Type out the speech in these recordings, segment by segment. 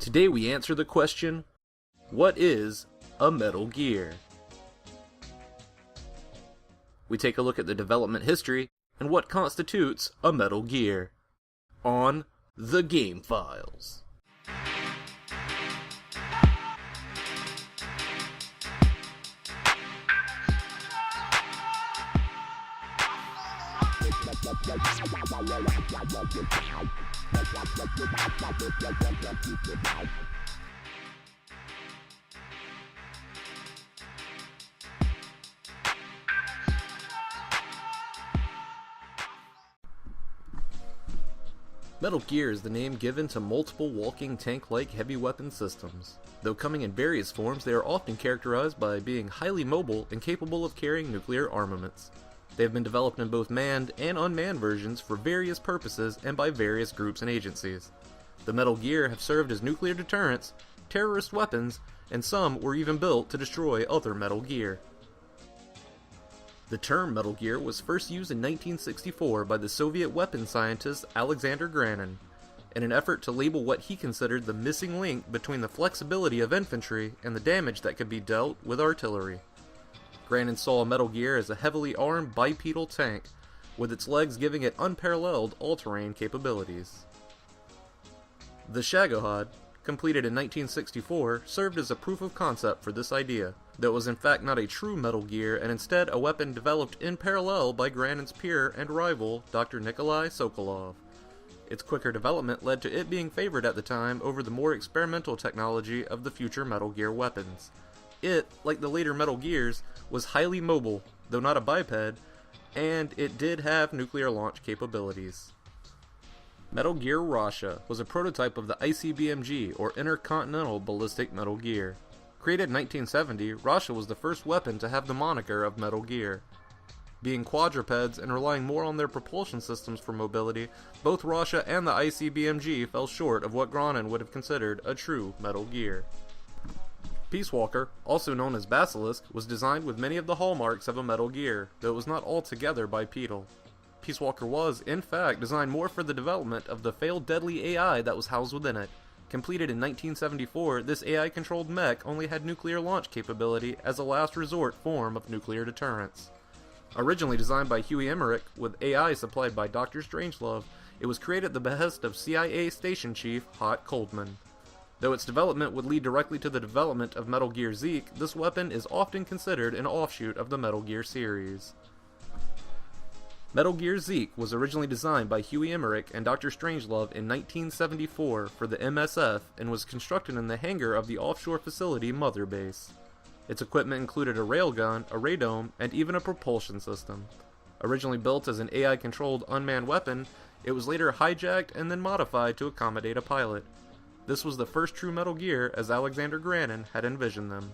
Today we answer the question, what is a Metal Gear? We take a look at the development history and what constitutes a Metal Gear on The Game Files. Metal Gear is the name given to multiple walking tank-like heavy weapon systems. Though coming in various forms, they are often characterized by being highly mobile and capable of carrying nuclear armaments. They have been developed in both manned and unmanned versions for various purposes and by various groups and agencies. The Metal Gear have served as nuclear deterrents, terrorist weapons, and some were even built to destroy other Metal Gear. The term Metal Gear was first used in 1964 by the Soviet weapons scientist Alexander Granin, in an effort to label what he considered the missing link between the flexibility of infantry and the damage that could be dealt with artillery. Granin saw a Metal Gear as a heavily armed bipedal tank, with its legs giving it unparalleled all-terrain capabilities. The Shagohod, completed in 1964, served as a proof of concept for this idea, though it was in fact not a true Metal Gear and instead a weapon developed in parallel by Granin's peer and rival, Dr. Nikolai Sokolov. Its quicker development led to it being favored at the time over the more experimental technology of the future Metal Gear weapons. It, like the later Metal Gears, was highly mobile, though not a biped, and it did have nuclear launch capabilities. Metal Gear Russia was a prototype of the ICBMG, or Intercontinental Ballistic Metal Gear. Created in 1970, Russia was the first weapon to have the moniker of Metal Gear. Being quadrupeds and relying more on their propulsion systems for mobility, both Russia and the ICBMG fell short of what Granin would have considered a true Metal Gear. Peace Walker, also known as Basilisk, was designed with many of the hallmarks of a Metal Gear, though it was not altogether bipedal. Peace Walker was, in fact, designed more for the development of the failed deadly AI that was housed within it. Completed in 1974, this AI-controlled mech only had nuclear launch capability as a last resort form of nuclear deterrence. Originally designed by Huey Emmerich, with AI supplied by Dr. Strangelove, it was created at the behest of CIA Station Chief Hot Coldman. Though its development would lead directly to the development of Metal Gear Zeke, this weapon is often considered an offshoot of the Metal Gear series. Metal Gear Zeke was originally designed by Huey Emmerich and Dr. Strangelove in 1974 for the MSF and was constructed in the hangar of the offshore facility Mother Base. Its equipment included a railgun, a radome, and even a propulsion system. Originally built as an AI-controlled unmanned weapon, it was later hijacked and then modified to accommodate a pilot. This was the first true Metal Gear as Alexander Granin had envisioned them.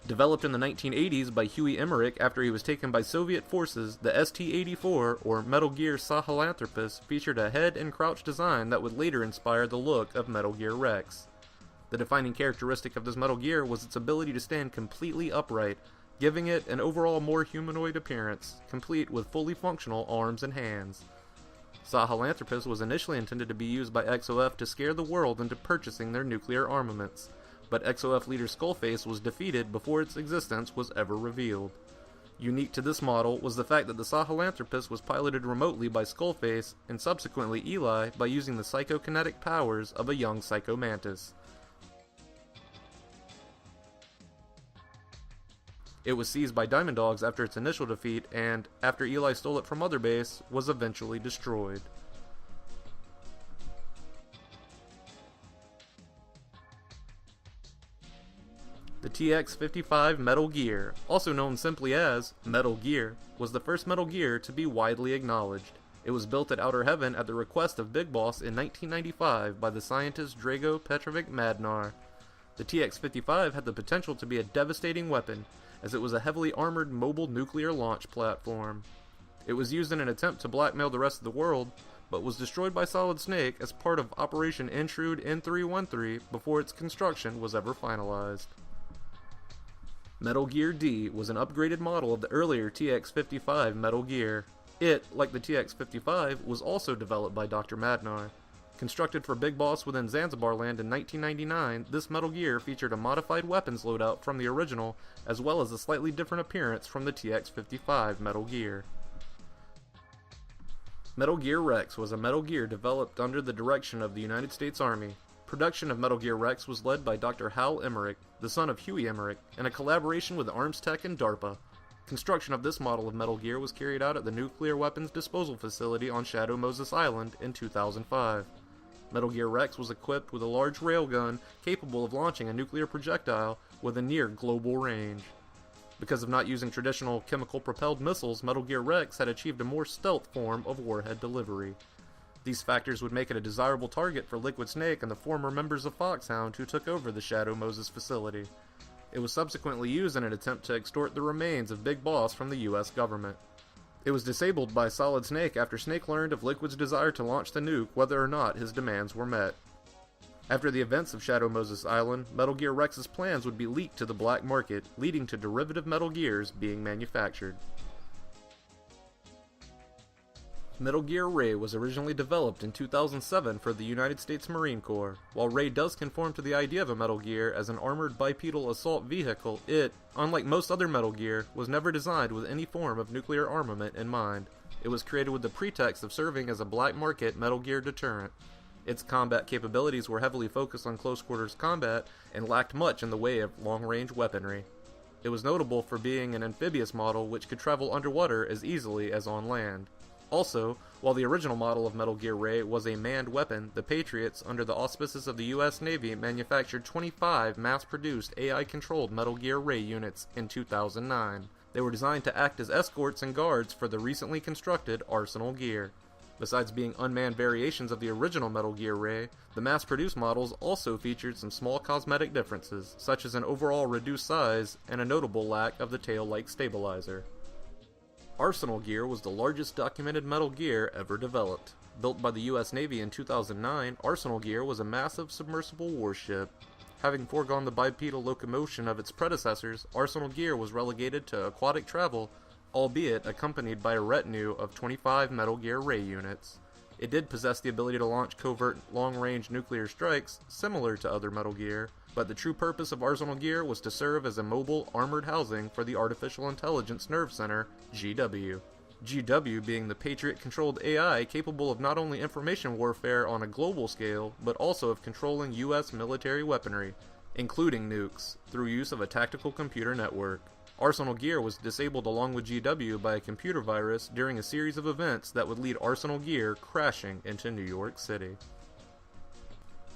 Developed in the 1980s by Huey Emmerich after he was taken by Soviet forces, the ST-84, or Metal Gear Sahelanthropus, featured a head and crouch design that would later inspire the look of Metal Gear Rex. The defining characteristic of this Metal Gear was its ability to stand completely upright, giving it an overall more humanoid appearance, complete with fully functional arms and hands. Sahelanthropus was initially intended to be used by XOF to scare the world into purchasing their nuclear armaments, but XOF leader Skullface was defeated before its existence was ever revealed. Unique to this model was the fact that the Sahelanthropus was piloted remotely by Skullface and subsequently Eli by using the psychokinetic powers of a young Psycho Mantis. It was seized by Diamond Dogs after its initial defeat and, after Eli stole it from Mother Base, was eventually destroyed. The TX-55 Metal Gear, also known simply as Metal Gear, was the first Metal Gear to be widely acknowledged. It was built at Outer Heaven at the request of Big Boss in 1995 by the scientist Drago Petrovic Madnar. The TX-55 had the potential to be a devastating weapon, as it was a heavily armored mobile nuclear launch platform. It was used in an attempt to blackmail the rest of the world, but was destroyed by Solid Snake as part of Operation Intrude N313 before its construction was ever finalized. Metal Gear D was an upgraded model of the earlier TX-55 Metal Gear. It, like the TX-55, was also developed by Dr. Madnar. Constructed for Big Boss within Zanzibar Land in 1999, this Metal Gear featured a modified weapons loadout from the original, as well as a slightly different appearance from the TX-55 Metal Gear. Metal Gear Rex was a Metal Gear developed under the direction of the United States Army. Production of Metal Gear Rex was led by Dr. Hal Emmerich, the son of Huey Emmerich, in a collaboration with Arms Tech and DARPA. Construction of this model of Metal Gear was carried out at the Nuclear Weapons Disposal Facility on Shadow Moses Island in 2005. Metal Gear Rex was equipped with a large railgun capable of launching a nuclear projectile with a near global range. Because of not using traditional chemical-propelled missiles, Metal Gear Rex had achieved a more stealth form of warhead delivery. These factors would make it a desirable target for Liquid Snake and the former members of Foxhound who took over the Shadow Moses facility. It was subsequently used in an attempt to extort the remains of Big Boss from the US government. It was disabled by Solid Snake after Snake learned of Liquid's desire to launch the nuke whether or not his demands were met. After the events of Shadow Moses Island, Metal Gear Rex's plans would be leaked to the black market, leading to derivative Metal Gears being manufactured. Metal Gear Ray was originally developed in 2007 for the United States Marine Corps. While Ray does conform to the idea of a Metal Gear as an armored bipedal assault vehicle, it, unlike most other Metal Gear, was never designed with any form of nuclear armament in mind. It was created with the pretext of serving as a black market Metal Gear deterrent. Its combat capabilities were heavily focused on close quarters combat and lacked much in the way of long-range weaponry. It was notable for being an amphibious model which could travel underwater as easily as on land. Also, while the original model of Metal Gear Ray was a manned weapon, the Patriots, under the auspices of the US Navy, manufactured 25 mass-produced AI-controlled Metal Gear Ray units in 2009. They were designed to act as escorts and guards for the recently constructed Arsenal Gear. Besides being unmanned variations of the original Metal Gear Ray, the mass-produced models also featured some small cosmetic differences, such as an overall reduced size and a notable lack of the tail-like stabilizer. Arsenal Gear was the largest documented Metal Gear ever developed. Built by the US Navy in 2009, Arsenal Gear was a massive submersible warship. Having foregone the bipedal locomotion of its predecessors, Arsenal Gear was relegated to aquatic travel, albeit accompanied by a retinue of 25 Metal Gear Ray units. It did possess the ability to launch covert long-range nuclear strikes, similar to other Metal Gear, but the true purpose of Arsenal Gear was to serve as a mobile, armored housing for the Artificial Intelligence Nerve Center, GW. GW being the Patriot-controlled AI capable of not only information warfare on a global scale, but also of controlling US military weaponry, including nukes, through use of a tactical computer network. Arsenal Gear was disabled along with GW by a computer virus during a series of events that would lead Arsenal Gear crashing into New York City.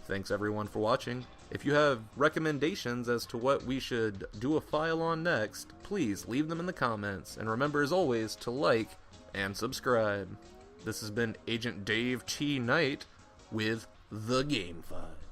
Thanks everyone for watching. If you have recommendations as to what we should do a file on next, please leave them in the comments, and remember as always to like and subscribe. This has been Agent Dave T. Knight with The Game File.